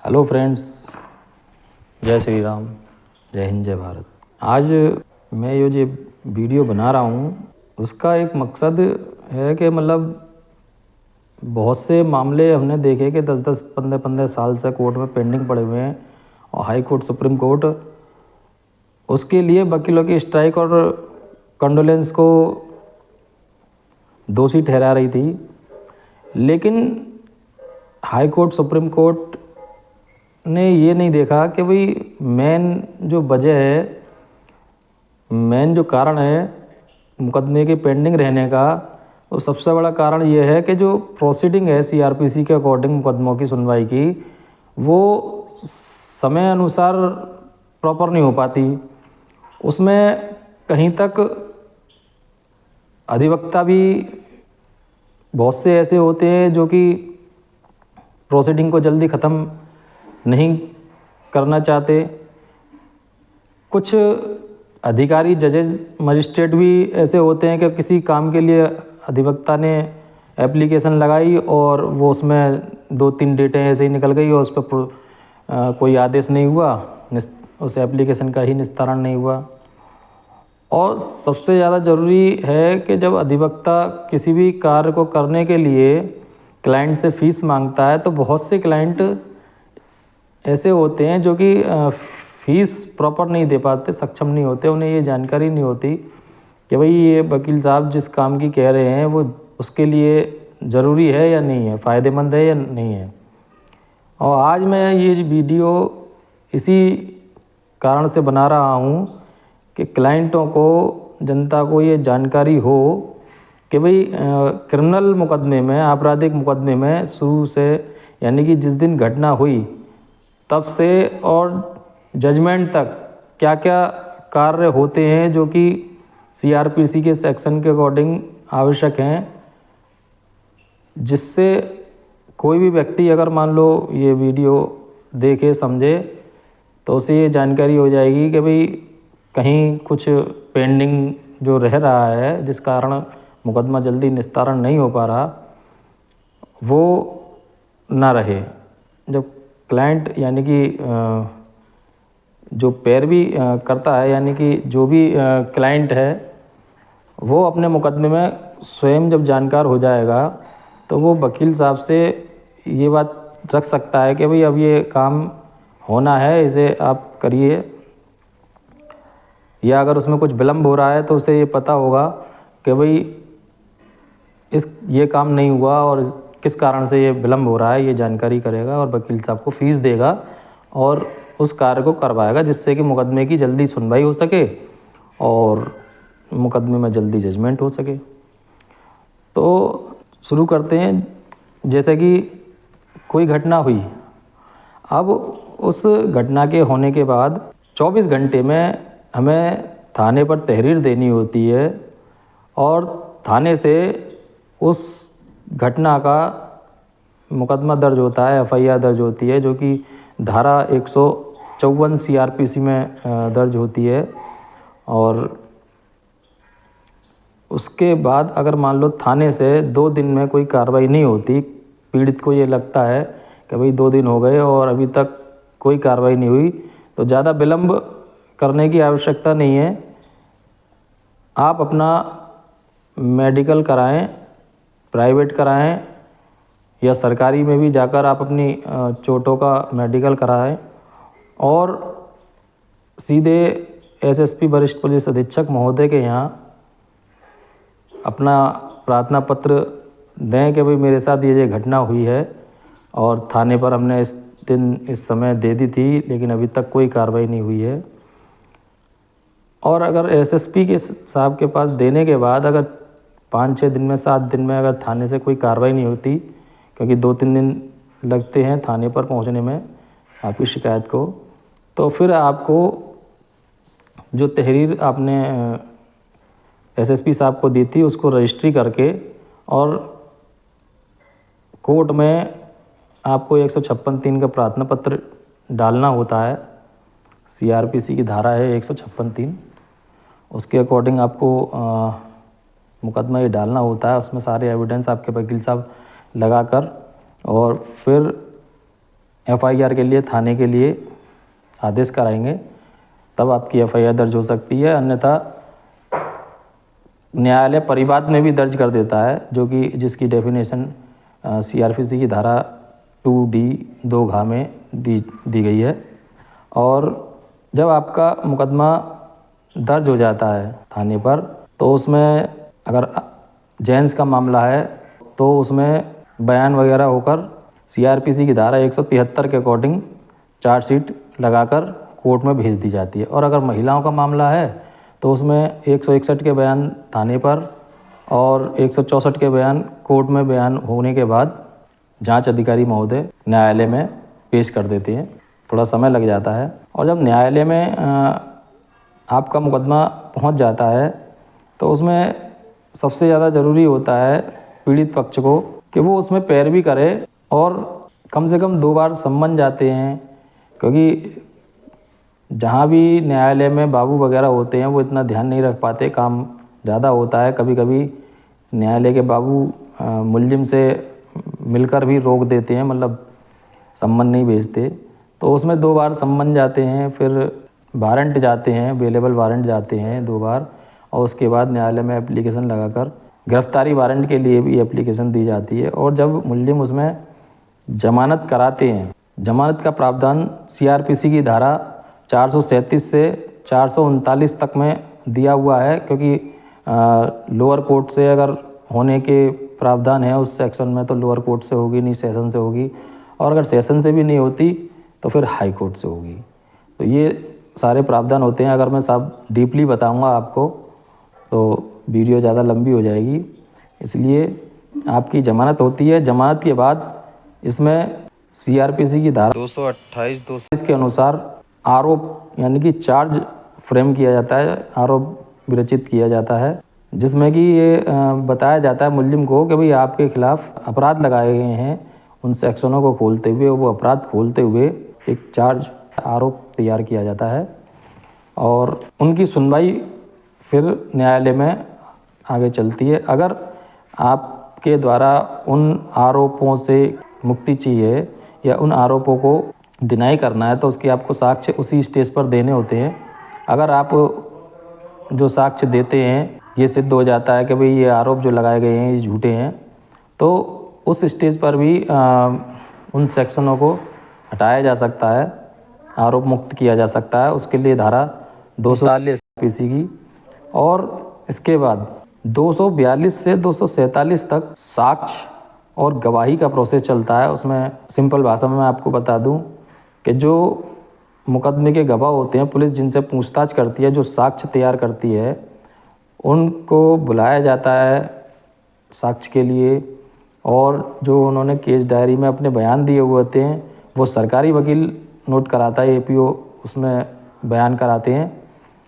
Hello friends, जय श्री राम, जय हिंद, जय भारत। आज मैं ये वीडियो बना रहा हूँ, उसका एक मकसद है कि बहुत से मामले हमने देखे कि 10-10, 15-15 साल से कोर्ट में पेंडिंग पड़े हुए हैं और हाई कोर्ट, सुप्रीम कोर्ट उसके लिए वकीलों की स्ट्राइक और कंडोलेंस को दोषी ठहरा रही थी। लेकिन हाई कोर्ट, सुप्रीम कोर्ट ने ये नहीं देखा कि भाई मेन जो वजह है, मेन जो कारण है मुकदमे के पेंडिंग रहने का, तो सबसे बड़ा कारण ये है कि जो प्रोसीडिंग है सीआरपीसी के अकॉर्डिंग मुकदमों की सुनवाई की, वो समय अनुसार प्रॉपर नहीं हो पाती। उसमें कहीं तक अधिवक्ता भी बहुत से ऐसे होते हैं जो कि प्रोसीडिंग को जल्दी ख़त्म नहीं करना चाहते। कुछ अधिकारी, जजेस, मजिस्ट्रेट भी ऐसे होते हैं कि किसी काम के लिए अधिवक्ता ने एप्लीकेशन लगाई और वो उसमें 2-3 डेटें ऐसे ही निकल गई और उस पर कोई आदेश नहीं हुआ, उस एप्लीकेशन का ही निस्तारण नहीं हुआ। और सबसे ज़्यादा ज़रूरी है कि जब अधिवक्ता किसी भी कार्य को करने के लिए क्लाइंट से फ़ीस मांगता है, तो बहुत से क्लाइंट ऐसे होते हैं जो कि फ़ीस प्रॉपर नहीं दे पाते, सक्षम नहीं होते, उन्हें ये जानकारी नहीं होती कि भाई ये वकील साहब जिस काम की कह रहे हैं वो उसके लिए ज़रूरी है या नहीं है, फ़ायदेमंद है या नहीं है। और आज मैं ये वीडियो इसी कारण से बना रहा हूँ कि क्लाइंटों को, जनता को ये जानकारी हो कि भाई क्रिमिनल मुकदमे में, आपराधिक मुकदमे में शुरू से, यानी कि जिस दिन घटना हुई तब से और जजमेंट तक क्या क्या कार्य होते हैं जो कि सीआरपीसी के सेक्शन के अकॉर्डिंग आवश्यक हैं, जिससे कोई भी व्यक्ति अगर मान लो ये वीडियो देखे, समझे, तो उसे ये जानकारी हो जाएगी कि भाई कहीं कुछ पेंडिंग जो रह रहा है, जिस कारण मुकदमा जल्दी निस्तारण नहीं हो पा रहा, वो ना रहे। जब क्लाइंट यानी कि जो पैरवी करता है, यानी कि जो भी क्लाइंट है, वो अपने मुकदमे में स्वयं जब जानकार हो जाएगा तो वो वकील साहब से ये बात रख सकता है कि भाई अब ये काम होना है, इसे आप करिए। या अगर उसमें कुछ विलम्ब हो रहा है तो उसे ये पता होगा कि भाई ये काम नहीं हुआ और किस कारण से ये विलम्ब हो रहा है, ये जानकारी करेगा और वकील साहब को फ़ीस देगा और उस कार्य को करवाएगा, जिससे कि मुकदमे की जल्दी सुनवाई हो सके और मुकदमे में जल्दी जजमेंट हो सके। तो शुरू करते हैं। जैसे कि कोई घटना हुई, अब उस घटना के होने के बाद 24 घंटे में हमें थाने पर तहरीर देनी होती है और थाने से उस घटना का मुकदमा दर्ज होता है, एफआईआर दर्ज होती है, जो कि धारा 154 सीआरपीसी में दर्ज होती है। और उसके बाद अगर मान लो थाने से 2 दिन में कोई कार्रवाई नहीं होती, पीड़ित को ये लगता है कि भाई 2 दिन हो गए और अभी तक कोई कार्रवाई नहीं हुई, तो ज़्यादा विलम्ब करने की आवश्यकता नहीं है। आप अपना मेडिकल कराएं, प्राइवेट कराएं या सरकारी में भी जाकर आप अपनी चोटों का मेडिकल कराएं और सीधे एसएसपी, वरिष्ठ पुलिस अधीक्षक महोदय के यहाँ अपना प्रार्थना पत्र दें कि भाई मेरे साथ ये घटना हुई है और थाने पर हमने इस दिन इस समय दे दी थी, लेकिन अभी तक कोई कार्रवाई नहीं हुई है। और अगर एसएसपी के साहब के पास देने के बाद अगर 5-6 दिन में, 7 दिन में अगर थाने से कोई कार्रवाई नहीं होती, क्योंकि 2-3 दिन लगते हैं थाने पर पहुंचने में आपकी शिकायत को, तो फिर आपको जो तहरीर आपने एसएसपी साहब को दी थी उसको रजिस्ट्री करके और कोर्ट में आपको 156(3) का प्रार्थना पत्र डालना होता है। सीआरपीसी की धारा है 156(3), उसके अकॉर्डिंग आपको मुकदमा ये डालना होता है। उसमें सारे एविडेंस आपके वकील साहब लगाकर और फिर एफआईआर के लिए थाने के लिए आदेश कराएंगे, तब आपकी एफआईआर दर्ज हो सकती है। अन्यथा न्यायालय परिवाद में भी दर्ज कर देता है, जो कि जिसकी डेफिनेशन सीआरपीसी की धारा 2D 2 घ में दी गई है। और जब आपका मुकदमा दर्ज हो जाता है थाने पर, तो उसमें अगर जेंट्स का मामला है तो उसमें बयान वगैरह होकर सीआरपीसी की धारा 173 के अकॉर्डिंग चार्जशीट लगाकर कोर्ट में भेज दी जाती है। और अगर महिलाओं का मामला है तो उसमें 161 के बयान थाने पर और 164 के बयान कोर्ट में बयान होने के बाद जांच अधिकारी महोदय न्यायालय में पेश कर देते हैं। थोड़ा समय लग जाता है। और जब न्यायालय में आपका मुकदमा पहुंच जाता है तो उसमें सबसे ज़्यादा ज़रूरी होता है पीड़ित पक्ष को कि वो उसमें पैरवी करे और कम से कम 2 बार सम्मन जाते हैं, क्योंकि जहाँ भी न्यायालय में बाबू वगैरह होते हैं वो इतना ध्यान नहीं रख पाते, काम ज़्यादा होता है। कभी कभी न्यायालय के बाबू मुलजिम से मिलकर भी रोक देते हैं, मतलब सम्मन नहीं भेजते। तो उसमें 2 बार सम्मन जाते हैं, फिर वारंट जाते हैं, बेलेबल वारंट जाते हैं 2 बार, और उसके बाद न्यायालय में एप्लीकेशन लगाकर गिरफ्तारी वारंट के लिए भी एप्लीकेशन दी जाती है। और जब मुलजिम उसमें जमानत कराते हैं, जमानत का प्रावधान सीआरपीसी की धारा 437 से 439 तक में दिया हुआ है, क्योंकि लोअर कोर्ट से अगर होने के प्रावधान है उस सेक्शन में तो लोअर कोर्ट से होगी, नहीं सेशन से होगी, और अगर सेशन से भी नहीं होती तो फिर हाई कोर्ट से होगी। तो ये सारे प्रावधान होते हैं। अगर मैं सब डीपली बताऊंगा आपको तो वीडियो ज़्यादा लंबी हो जाएगी, इसलिए आपकी जमानत होती है। जमानत के बाद इसमें सीआरपीसी की धारा 228 230 के अनुसार आरोप यानी कि चार्ज फ्रेम किया जाता है, आरोप विरचित किया जाता है, जिसमें कि ये बताया जाता है मुलजिम को कि भाई आपके खिलाफ अपराध लगाए गए हैं। उन सेक्शनों को खोलते हुए, वो अपराध खोलते हुए एक चार्ज आरोप तैयार किया जाता है और उनकी सुनवाई फिर न्यायालय में आगे चलती है। अगर आपके द्वारा उन आरोपों से मुक्ति चाहिए या उन आरोपों को डिनाई करना है तो उसके आपको साक्ष्य उसी स्टेज पर देने होते हैं। अगर आप जो साक्ष्य देते हैं ये सिद्ध हो जाता है कि भाई ये आरोप जो लगाए गए हैं ये झूठे हैं, तो उस स्टेज पर भी उन सेक्शनों को हटाया जा सकता है, आरोप मुक्त किया जा सकता है। उसके लिए धारा 240 पीसी की, और इसके बाद 242 से 247 तक साक्ष्य और गवाही का प्रोसेस चलता है। उसमें सिंपल भाषा में मैं आपको बता दूं कि जो मुकदमे के गवाह होते हैं, पुलिस जिनसे पूछताछ करती है, जो साक्ष्य तैयार करती है, उनको बुलाया जाता है साक्ष्य के लिए, और जो उन्होंने केस डायरी में अपने बयान दिए हुए होते हैं वो सरकारी वकील नोट कराता है, एपीओ उसमें बयान कराते हैं,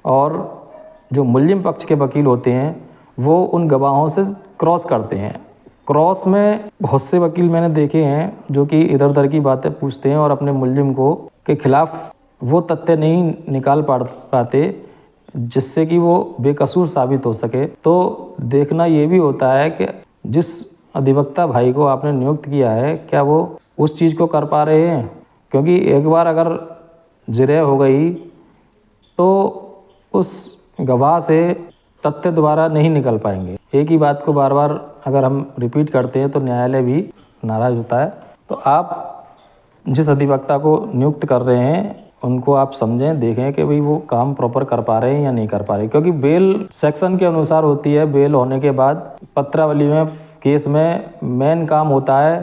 और जो मुलजिम पक्ष के वकील होते हैं वो उन गवाहों से क्रॉस करते हैं। क्रॉस में बहुत से वकील मैंने देखे हैं जो कि इधर उधर की बातें पूछते हैं और अपने मुलजिम को के खिलाफ वो तथ्य नहीं निकाल पाते जिससे कि वो बेकसूर साबित हो सके। तो देखना ये भी होता है कि जिस अधिवक्ता भाई को आपने नियुक्त किया है क्या वो उस चीज़ को कर पा रहे हैं, क्योंकि एक बार अगर जिरह हो गई तो उस गवाह से तथ्य दोबारा नहीं निकल पाएंगे। एक ही बात को बार बार अगर हम रिपीट करते हैं तो न्यायालय भी नाराज होता है। तो आप जिस अधिवक्ता को नियुक्त कर रहे हैं उनको आप समझें, देखें कि भाई वो काम प्रॉपर कर पा रहे हैं या नहीं कर पा रहे, क्योंकि बेल सेक्शन के अनुसार होती है। बेल होने के बाद पत्रावली में केस में मेन काम होता है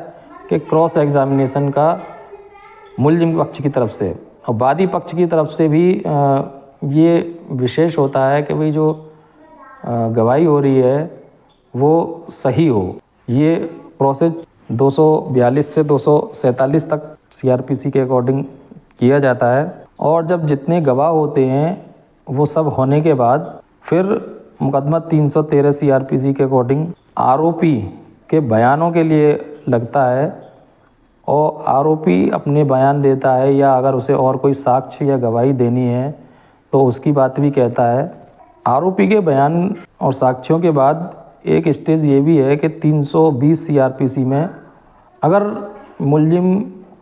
कि क्रॉस एग्जामिनेशन का मुलजिम पक्ष की तरफ से, और वादी पक्ष की तरफ से भी ये विशेष होता है कि भाई जो गवाही हो रही है वो सही हो। ये प्रोसेस 242 से 247 तक सीआरपीसी के अकॉर्डिंग किया जाता है। और जब जितने गवाह होते हैं वो सब होने के बाद फिर मुकदमा 313 सीआरपीसी के अकॉर्डिंग आरोपी के बयानों के लिए लगता है, और आरोपी अपने बयान देता है या अगर उसे और कोई साक्ष्य या गवाही देनी है तो उसकी बात भी कहता है। आरोपी के बयान और साक्ष्यों के बाद एक स्टेज ये भी है कि 320 सीआरपीसी में अगर मुलजिम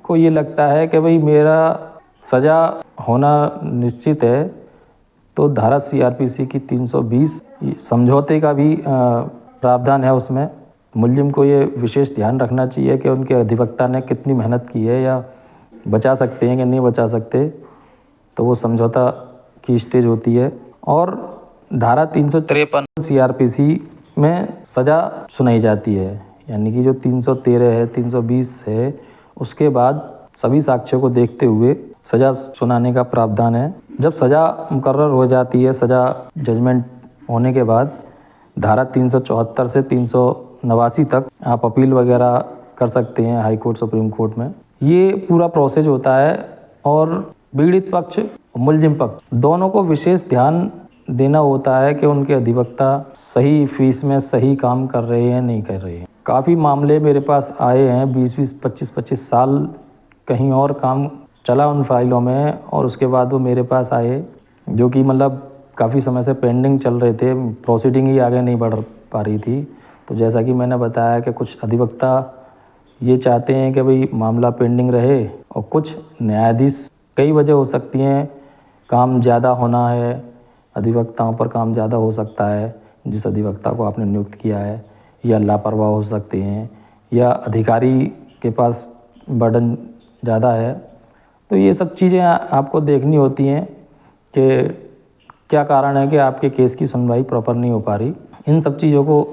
को ये लगता है कि भाई मेरा सज़ा होना निश्चित है, तो धारा सीआरपीसी की 320 समझौते का भी प्रावधान है उसमें। मुलजिम को ये विशेष ध्यान रखना चाहिए कि उनके अधिवक्ता ने कितनी मेहनत की है या बचा सकते हैं कि नहीं बचा सकते, तो वो समझौता की स्टेज होती है। और धारा 353 सीआरपीसी में सज़ा सुनाई जाती है, यानी कि जो 313 है, 320 है, उसके बाद सभी साक्ष्यों को देखते हुए सज़ा सुनाने का प्रावधान है। जब सज़ा मुकर्रर हो जाती है, सज़ा जजमेंट होने के बाद धारा 374 से 389 तक आप अपील वगैरह कर सकते हैं हाई कोर्ट, सुप्रीम कोर्ट में। ये पूरा प्रोसेस होता है और पीड़ित पक्ष, मुलजिम पक्ष दोनों को विशेष ध्यान देना होता है कि उनके अधिवक्ता सही फीस में सही काम कर रहे हैं, नहीं कर रहे हैं। काफ़ी मामले मेरे पास आए हैं, 20-20, 25-25 साल कहीं और काम चला उन फाइलों में, और उसके बाद वो मेरे पास आए जो कि मतलब काफ़ी समय से पेंडिंग चल रहे थे, प्रोसीडिंग ही आगे नहीं बढ़ पा रही थी। तो जैसा कि मैंने बताया कि कुछ अधिवक्ता ये चाहते हैं कि भाई मामला पेंडिंग रहे, और कुछ न्यायाधीश, कई वजह हो सकती हैं, काम ज़्यादा होना है, अधिवक्ताओं पर काम ज़्यादा हो सकता है जिस अधिवक्ता को आपने नियुक्त किया है, या लापरवाह हो सकते हैं, या अधिकारी के पास बर्डन ज़्यादा है। तो ये सब चीज़ें आपको देखनी होती हैं कि क्या कारण है कि आपके केस की सुनवाई प्रॉपर नहीं हो पा रही। इन सब चीज़ों को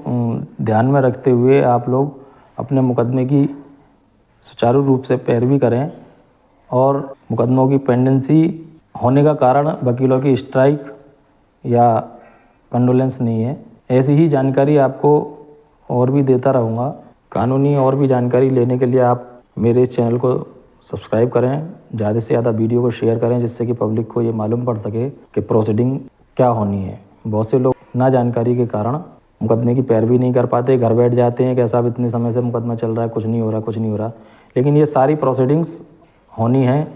ध्यान में रखते हुए आप लोग अपने मुकदमे की सुचारू रूप से पैरवी करें, और मुकदमों की पेंडेंसी होने का कारण वकीलों की स्ट्राइक या कंडोलेंस नहीं है। ऐसी ही जानकारी आपको और भी देता रहूँगा। कानूनी और भी जानकारी लेने के लिए आप मेरे इस चैनल को सब्सक्राइब करें, ज़्यादा से ज़्यादा वीडियो को शेयर करें, जिससे कि पब्लिक को ये मालूम पड़ सके कि प्रोसीडिंग क्या होनी है। बहुत से लोग ना जानकारी के कारण मुकदमे की पैरवी नहीं कर पाते, घर बैठ जाते हैं कि साहब इतने समय से मुकदमा चल रहा है, कुछ नहीं हो रहा, कुछ नहीं हो रहा। लेकिन ये सारी प्रोसीडिंग्स होनी है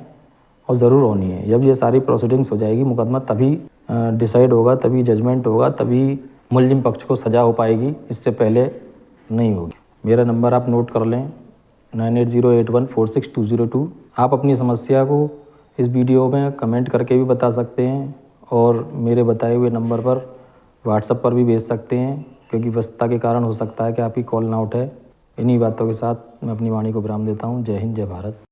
और ज़रूर होनी है। जब ये सारी प्रोसीडिंग्स हो जाएगी, मुकदमा तभी डिसाइड होगा, तभी जजमेंट होगा, तभी मुलजिम पक्ष को सज़ा हो पाएगी, इससे पहले नहीं होगी। मेरा नंबर आप नोट कर लें, 9808146202। आप अपनी समस्या को इस वीडियो में कमेंट करके भी बता सकते हैं, और मेरे बताए हुए नंबर पर व्हाट्सएप पर भी भेज सकते हैं, क्योंकि व्यस्तता के कारण हो सकता है कि आपकी कॉल ना उठे। इन्हीं बातों के साथ मैं अपनी वाणी को विराम देता हूँ। जय हिंद, जय भारत।